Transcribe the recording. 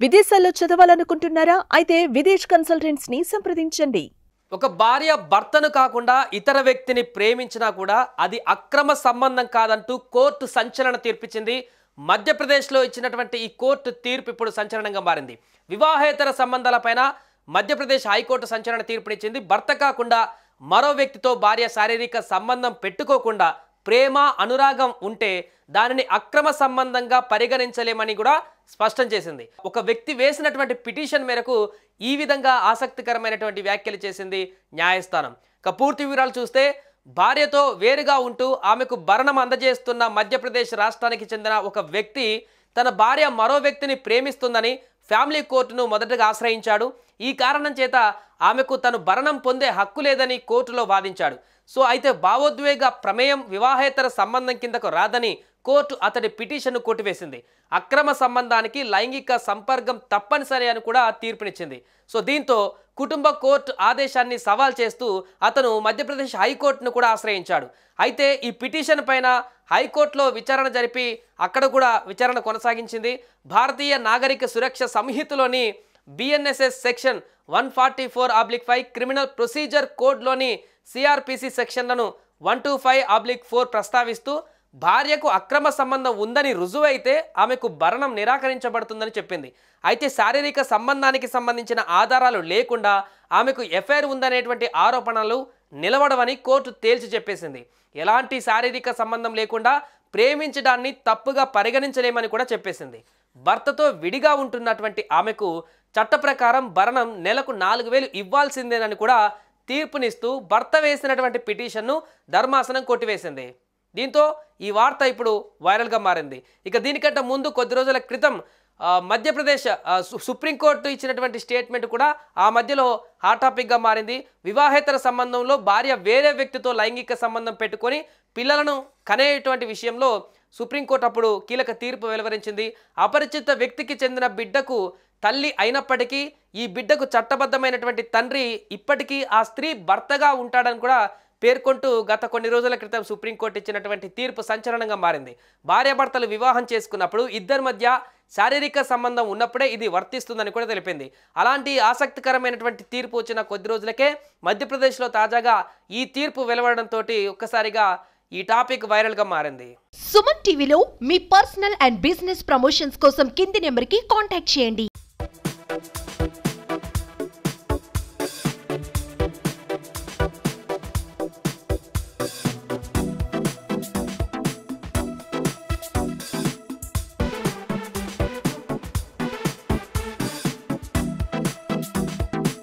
విదేశాల్లో చదవాలనుకుంటున్నారా? అయితే విదేశ్ కన్సల్టెంట్స్ ని సంప్రదించండి. ఒక భార్య భర్తను కాకుండా ఇతర వ్యక్తిని ప్రేమించినా కూడా అది అక్రమ సంబంధం కాదంటూ కోర్టు సంచలన తీర్పిచ్చింది. మధ్యప్రదేశ్లో ఇచ్చినటువంటి ఈ కోర్టు తీర్పు ఇప్పుడు సంచలనంగా మారింది. వివాహేతర సంబంధాలపైన మధ్యప్రదేశ్ హైకోర్టు సంచలన తీర్పునిచ్చింది. భర్త కాకుండా మరో వ్యక్తితో భార్య శారీరక సంబంధం పెట్టుకోకుండా ప్రేమ అనురాగం ఉంటే దానిని అక్రమ సంబంధంగా పరిగణించలేమని కూడా స్పష్టం చేసింది. ఒక వ్యక్తి వేసినటువంటి పిటిషన్ మేరకు ఈ విధంగా ఆసక్తికరమైనటువంటి వ్యాఖ్యలు చేసింది న్యాయస్థానం. పూర్తి వివరాలు చూస్తే, భార్యతో వేరుగా ఉంటూ ఆమెకు భరణం అందజేస్తున్న మధ్యప్రదేశ్ రాష్ట్రానికి చెందిన ఒక వ్యక్తి తన భార్య మరో వ్యక్తిని ప్రేమిస్తుందని ఫ్యామిలీ కోర్టును మొదటగా ఆశ్రయించాడు. ఈ కారణం చేత ఆమెకు తను భరణం పొందే హక్కు లేదని కోర్టులో వాదించాడు. అయితే భావోద్వేగ ప్రమేయం వివాహేతర సంబంధం కిందకు రాదని కోర్టు అతడి పిటిషన్ను కొట్టివేసింది. అక్రమ సంబంధానికి లైంగిక సంపర్కం తప్పనిసరి అని కూడా తీర్పునిచ్చింది. దీంతో కుటుంబ కోర్టు ఆదేశాన్ని సవాల్ చేస్తూ అతను మధ్యప్రదేశ్ హైకోర్టును కూడా ఆశ్రయించాడు. అయితే ఈ పిటిషన్ పైన హైకోర్టులో విచారణ జరిపి అక్కడ కూడా విచారణ కొనసాగించింది. భారతీయ నాగరిక సురక్ష సంహితలోని BNSS సెక్షన్ 144/5 క్రిమినల్ ప్రొసీజర్ కోడ్లోని CRPC సెక్షన్లను 125/4 ప్రస్తావిస్తూ భార్యకు అక్రమ సంబంధం ఉందని రుజువైతే ఆమెకు భరణం నిరాకరించబడుతుందని చెప్పింది. అయితే శారీరక సంబంధానికి సంబంధించిన ఆధారాలు లేకుండా ఆమెకు ఎఫ్ఐఆర్ ఉందనేటువంటి ఆరోపణలు నిలవడవని కోర్టు తేల్చి చెప్పేసింది. ఎలాంటి శారీరక సంబంధం లేకుండా ప్రేమించడాన్ని తప్పుగా పరిగణించలేమని కూడా చెప్పేసింది. భర్తతో విడిగా ఉంటున్నటువంటి ఆమెకు చట్ట ప్రకారం భరణం నెలకు 4,000 ఇవ్వాల్సిందేనని కూడా తీర్పునిస్తూ భర్త వేసినటువంటి పిటిషన్ను ధర్మాసనం కొట్టివేసింది. దీంతో ఈ వార్త ఇప్పుడు వైరల్గా మారింది. దీనికంటే ముందు కొద్ది రోజుల క్రితం మధ్యప్రదేశ్ సుప్రీంకోర్టు ఇచ్చినటువంటి స్టేట్మెంట్ కూడా ఆ మధ్యలో హాట్ టాపిక్గా మారింది. వివాహేతర సంబంధంలో భార్య వేరే వ్యక్తితో లైంగిక సంబంధం పెట్టుకొని పిల్లలను కనేటువంటి విషయంలో సుప్రీంకోర్టు అప్పుడు కీలక తీర్పు వెలువరించింది. అపరిచిత వ్యక్తికి చెందిన బిడ్డకు తల్లి అయినప్పటికీ ఈ బిడ్డకు చట్టబద్ధమైనటువంటి తండ్రి ఇప్పటికీ ఆ స్త్రీ భర్తగా ఉంటాడని కూడా పేర్కొంటూ గత కొన్ని రోజుల క్రితం సుప్రీంకోర్టు ఇచ్చినటువంటి తీర్పు సంచలనంగా మారింది. భార్యాభర్తలు వివాహం చేసుకున్నప్పుడు ఇద్దరి మధ్య శారీరక సంబంధం ఉన్నప్పుడే ఇది వర్తిస్తుందని కూడా తెలిపింది. అలాంటి ఆసక్తికరమైనటువంటి తీర్పు వచ్చిన కొద్ది రోజులకే మధ్యప్రదేశ్లో తాజాగా ఈ తీర్పు వెలువడడంతో ఒక్కసారిగా ఈ టాపిక్ వైరల్గా మారింది. సుమన్ టీవీలో మీ పర్సనల్ అండ్ బిజినెస్ ప్రమోషన్స్ కోసం కింది నెంబర్కి కాంటాక్ట్ చేయండి.